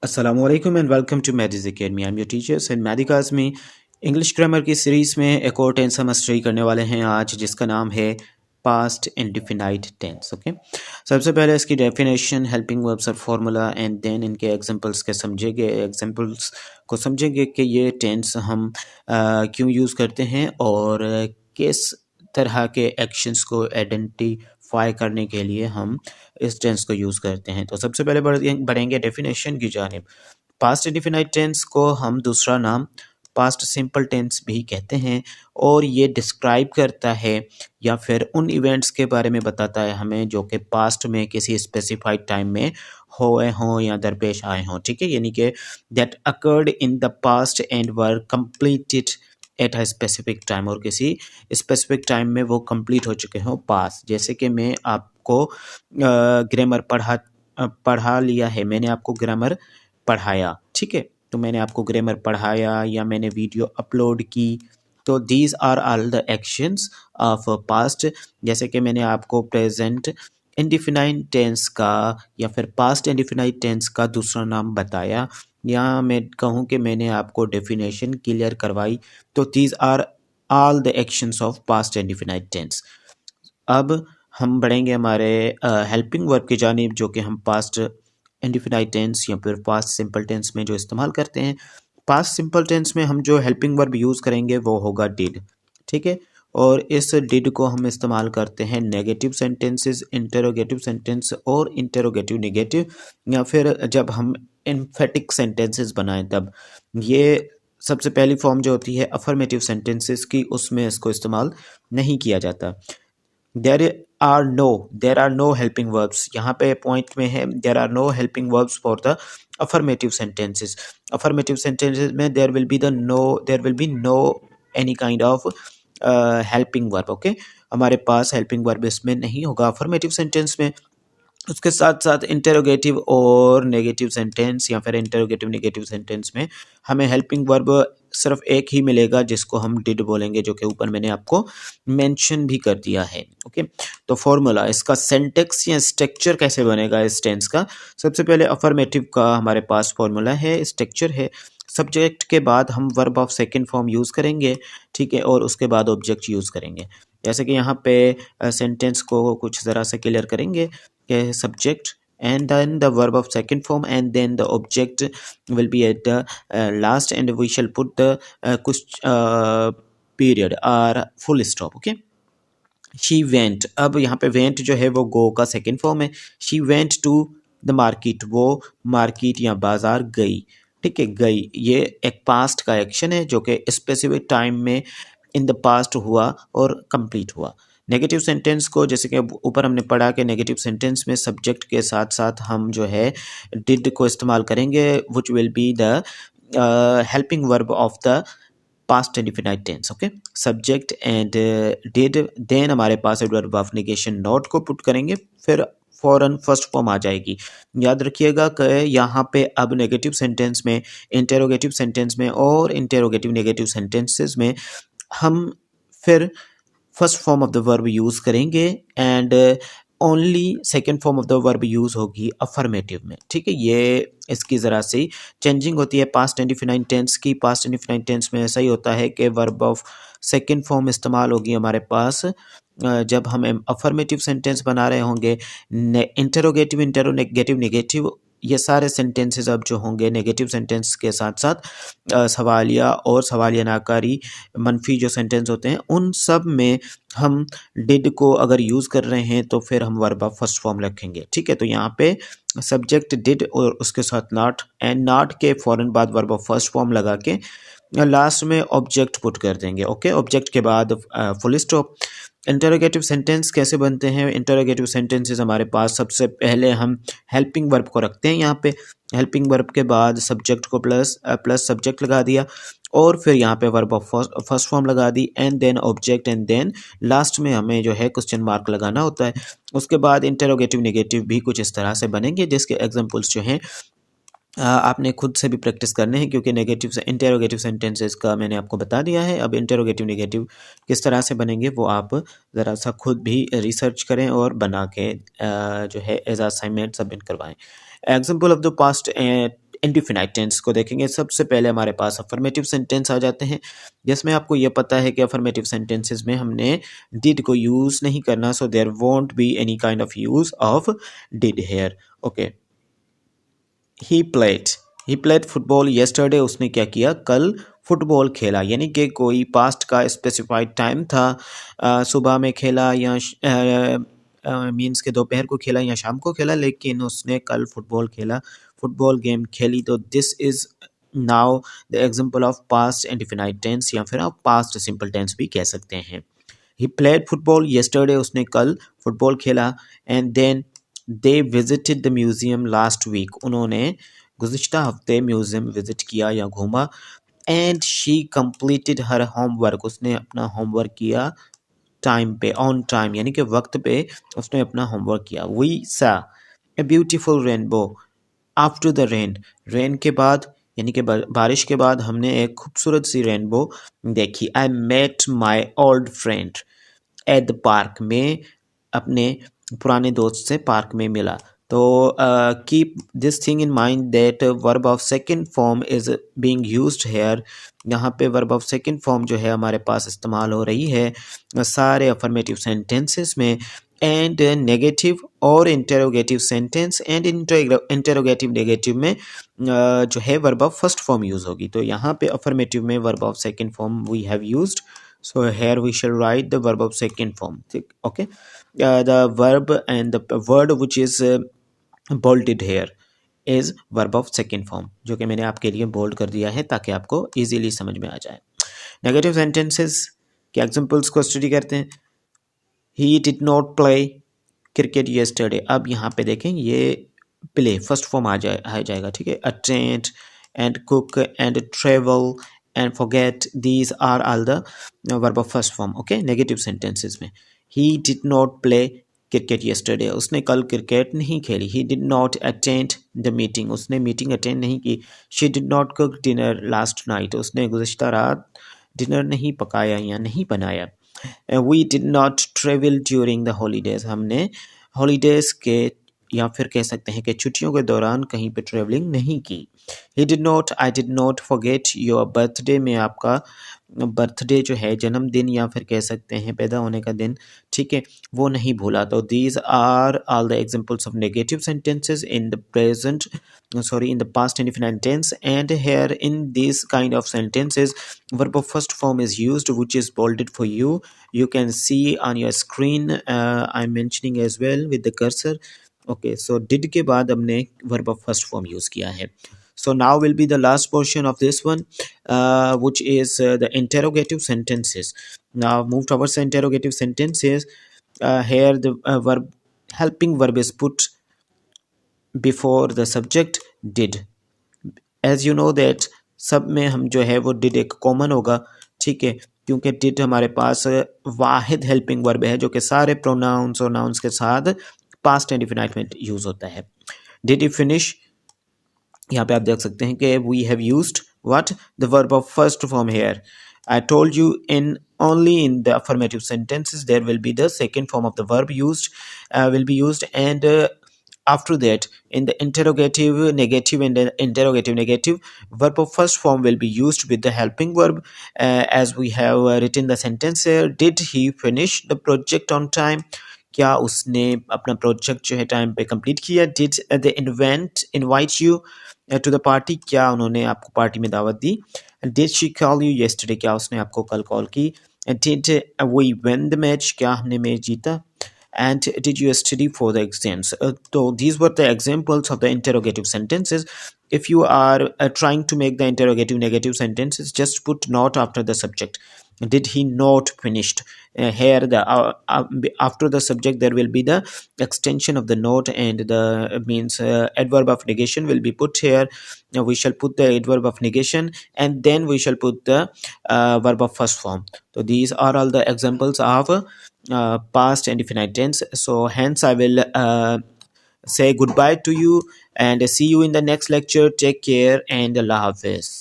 Assalamualaikum and welcome to Madis Academy. I'm your teacher and Madi Kazmi. English grammar की series में एक और tense हम study करने वाले हैं आज, जिसका नाम है पास्ट इंडिफिनाइट टेंस। ओके, सबसे पहले इसकी डेफिनेशन, हेल्पिंग वर्ब्स और फार्मूला, एंड देन इनके एग्जांपल्स के समझेंगे। एग्जांपल्स को समझेंगे कि ये टेंस हम क्यों यूज़ करते हैं और किस तरह के एक्शंस को आइडेंटिफाई करने के लिए हम इस टेंस को यूज़ करते हैं। तो सबसे पहले बढ़ेंगे डेफिनेशन की जानिब। पास्ट इंडिफिनाइट टेंस को हम दूसरा नाम पास्ट सिंपल टेंस भी कहते हैं और ये डिस्क्राइब करता है या फिर उन इवेंट्स के बारे में बताता है हमें जो कि पास्ट में किसी स्पेसिफाइड टाइम में हुए हों या दरपेश आए हों। ठीक है, यानी कि that occurred in the past and were completed at a specific time, और किसी स्पेसिफिक टाइम में वो कंप्लीट हो चुके हों पास्ट। जैसे कि मैं आपको ग्रामर पढ़ा लिया है, मैंने आपको ग्रामर पढ़ाया। ठीक है, तो मैंने आपको ग्रामर पढ़ाया या मैंने वीडियो अपलोड की, तो these are all the actions of past. जैसे कि मैंने आपको प्रेजेंट इंडिफिनाइट टेंस का या फिर पास्ट इंडिफिनाइट टेंस का दूसरा नाम बताया, या मैं कहूँ कि मैंने आपको डेफिनेशन क्लियर करवाई, तो these are all the actions of past indefinite tense. अब हम बढ़ेंगे हमारे हेल्पिंग वर्ब की जानिब, जो कि हम पास्ट इंडिफिनाइट टेंस या फिर पास्ट सिंपल टेंस में जो इस्तेमाल करते हैं। पास्ट सिंपल टेंस में हम जो हेल्पिंग वर्ब यूज़ करेंगे वो होगा डिड। ठीक है, और इस डिड को हम इस्तेमाल करते हैं नेगेटिव सेंटेंसेस, इंटरोगेटिव सेंटेंस और इंटरोगेटिव नेगेटिव, या फिर जब हम एम्फेटिक सेंटेंसेस बनाएं तब। ये सबसे पहली फॉर्म जो होती है अफर्मेटिव सेंटेंसेस की, उसमें इसको इस्तेमाल नहीं किया जाता। There are no helping verbs, यहाँ पे पॉइंट में है there are no helping verbs for the affirmative sentences. Affirmative sentences में there will be no any kind of helping verb. Okay, हमारे पास हेल्पिंग वर्ब इसमें नहीं होगा अफर्मेटिव सेंटेंस में। उसके साथ साथ इंटरोगेटिव और नेगेटिव सेंटेंस या फिर इंटरोगेटिव नेगेटिव सेंटेंस में हमें हेल्पिंग वर्ब सिर्फ एक ही मिलेगा, जिसको हम डिड बोलेंगे, जो कि ऊपर मैंने आपको मेंशन भी कर दिया है। ओके, तो फॉर्मूला, इसका सेंटेक्स या स्ट्रक्चर कैसे बनेगा इस टेंस का। सबसे पहले अफर्मेटिव का हमारे पास फॉर्मूला है, स्ट्रक्चर है। सब्जेक्ट के बाद हम verb of second form use करेंगे, ठीक है, और उसके बाद ऑब्जेक्ट यूज़ करेंगे। जैसे कि यहाँ पे सेंटेंस को कुछ ज़रा से क्लियर करेंगे कि subject and then the verb of second form and then the object will be at the last, and we shall put the period or full stop. Okay, she went, अब यहाँ पे went जो है वो go का second form है। she went to the market, वो market या बाजार गई। ठीक है, गई ये एक पास्ट का एक्शन है जो कि स्पेसिफिक टाइम में इन द पास्ट हुआ और कंप्लीट हुआ। नेगेटिव सेंटेंस को, जैसे कि ऊपर हमने पढ़ा कि नेगेटिव सेंटेंस में सब्जेक्ट के साथ साथ हम जो है डिड को इस्तेमाल करेंगे, which will be the helping verb of the past indefinite tense. Okay, subject and did, then हमारे पास वर्ब ऑफ नेगेशन नॉट को पुट करेंगे, फिर फॉरन फर्स्ट फॉर्म आ जाएगी। याद रखिएगा कि यहाँ पे अब नेगेटिव सेंटेंस में, इंटेरोगेटिव सेंटेंस में और इंटेरोगेटिव नेगेटिव सेंटेंसेस में हम फिर first form of the verb use करेंगे and only second form of the verb use होगी अफर्मेटिव में। ठीक है, ये इसकी ज़रा सी चेंजिंग होती है पास्ट इंडिफिनाइट टेंस की। पास्ट इंडिफिनाइट टेंस में ऐसा ही होता है कि वर्ब ऑफ सेकेंड फॉर्म इस्तेमाल होगी हमारे पास जब हम अफर्मेटिव सेंटेंस बना रहे होंगे। इंटरोगेटिव, इंटरोनेगेटिव, नेगेटिव, ये सारे सेंटेंसेस अब जो होंगे नेगेटिव सेंटेंस के साथ साथ सवालिया और सवालिया नाकारी मनफी जो सेंटेंस होते हैं, उन सब में हम डिड को अगर यूज़ कर रहे हैं तो फिर हम वर्ब ऑफ फर्स्ट फॉर्म रखेंगे। ठीक है, तो यहाँ पे सब्जेक्ट डिड और उसके साथ नॉट, एंड नॉट के फ़ौरन बाद वर्ब ऑफ फर्स्ट फॉर्म लगा के लास्ट में ऑब्जेक्ट पुट कर देंगे। ओके, ऑब्जेक्ट के बाद फुल स्टॉप। इंटरोगेटिव सेंटेंस कैसे बनते हैं। इंटरोगेटिव सेंटेंसेस हमारे पास सबसे पहले हम हेल्पिंग वर्ब को रखते हैं। यहाँ पे हेल्पिंग वर्ब के बाद सब्जेक्ट को प्लस सब्जेक्ट लगा दिया, और फिर यहाँ पे वर्ब ऑफ फर्स्ट फॉर्म लगा दी, and then object, and then last में हमें जो है क्वेश्चन मार्क लगाना होता है। उसके बाद इंटरोगेटिव नेगेटिव भी कुछ इस तरह से बनेंगे, जिसके एग्जांपल्स जो हैं आपने खुद से भी प्रैक्टिस करने हैं, क्योंकि नेगेटिव से इंटेरोगेटिव सेंटेंसेस का मैंने आपको बता दिया है। अब इंटेरोगेटिव नेगेटिव किस तरह से बनेंगे वो आप ज़रा सा खुद भी रिसर्च करें और बना के जो है एज असाइनमेंट सबमिट करवाएं। Example of the past indefinite tense को देखेंगे। सबसे पहले हमारे पास अफर्मेटिव सेंटेंस आ जाते हैं, जिसमें आपको ये पता है कि अफर्मेटिव सेंटेंसेस में हमने डिड को यूज़ नहीं करना, so there won't be any kind of use of did here. Okay, he played football yesterday, उसने क्या किया, कल फुटबॉल खेला, यानी कि कोई पास्ट का स्पेसिफाइड टाइम था, सुबह में खेला या मीन्स के दोपहर को खेला या शाम को खेला, लेकिन उसने कल फुटबॉल खेला, फुटबॉल गेम खेली। तो this is now the example of past indefinite tense, या फिर आप पास्ट सिंपल टेंस भी कह सकते हैं। ही प्लेड फुटबॉल येस्टरडे, उसने कल फुटबॉल खेला। And then they visited the museum last week, उन्होंने गुज़िश्ता हफ्ते म्यूज़ियम विज़िट किया या घूमा। And she completed her homework, उसने अपना होमवर्क किया टाइम पे, ऑन टाइम, यानी कि वक्त पे उसने अपना होमवर्क किया। We saw a beautiful rainbow after the rain, rain के बाद यानी कि बारिश के बाद हमने एक खूबसूरत सी रेनबो देखी। I met my old friend at the park, में अपने पुराने दोस्त से पार्क में मिला। तो keep this thing in mind that verb of second form is being used here, यहाँ पे वर्ब ऑफ सेकंड फॉर्म जो है हमारे पास इस्तेमाल हो रही है सारे अफर्मेटिव सेंटेंसेस में। एंड नेगेटिव और interrogative sentence and interrogative negative में जो है verb of first form use होगी। तो यहाँ पे अफर्मेटिव में verb of second form we have used, so here we shall write the verb of second form. Okay, the verb and the word which is bolded here is verb of second form, जो कि मैंने आपके लिए bold कर दिया है ताकि आपको इजीली समझ में आ जाए। नेगेटिव सेंटेंसेस के एग्जांपल्स को स्टडी करते हैं। he did not play cricket yesterday, अब यहाँ पे देखें ये प्ले फर्स्ट फॉर्म आ जाएगा, ठीक है। Attend and cook and travel and forget, these are all the verb of first form. Okay, negative sentences में he did not play cricket yesterday, उसने कल क्रिकेट नहीं खेली। He did not attend the meeting, उसने meeting attend नहीं की। She did not cook dinner last night, उसने गुज़िश्ता रात डिनर नहीं पकाया या नहीं बनाया। We did not travel during the holidays, हमने हॉलीडेज़ के या फिर कह सकते हैं कि छुट्टियों के दौरान कहीं पे ट्रेवलिंग नहीं की। ही did not, I did not forget your birthday, में आपका बर्थडे जो है जन्मदिन या फिर कह सकते हैं पैदा होने का दिन, ठीक है, वो नहीं भूला। तो these are all the examples of negative sentences in the present, sorry, in the past indefinite tense. And here in this kind of sentences verb of first form is used, which is bolded for you. You can see on your screen, I'm mentioning as well with the cursor. Okay, so did के बाद हमने verb of first form use किया है। So now will be the last portion of this one, which is the interrogative sentences. Now move towards the interrogative sentences. Here the verb helping verb is put before the subject did. As you know that सब में हम जो है वो did एक common होगा, ठीक है, क्योंकि did हमारे पास वाहिद हेल्पिंग वर्ब है जो कि सारे प्रोनाउंस और नाउंस के साथ पास्ट इंडेफिनाइट में यूज़ होता है। Did you finish, यहाँ पे आप देख सकते हैं कि we have used what, the verb of first form here. I told you in only in the affirmative sentences there will be the second form of the verb used, will be used, and after that in the interrogative negative and the interrogative negative verb of first form will be used with the helping verb, as we have written the sentence here. Did he finish the project on time, क्या उसने अपना project जो है time पे complete किया। Did they invite you to the party, क्या उन्होंने आपको पार्टी में दावत दी। Did she call you yesterday, क्या उसने आपको कल कॉल की। Did we win the match, क्या हमने मैच जीता। And did you study for the exams? So these were the examples of the interrogative sentences. If you are trying to make the interrogative negative sentences, just put not after the subject. Did he not finished? Here the after the subject there will be the extension of the note, and the means adverb of negation will be put here. Now we shall put the adverb of negation, and then we shall put the verb of first form. So these are all the examples of past indefinite tense. So hence I will say goodbye to you and see you in the next lecture. Take care and Allah Hafiz.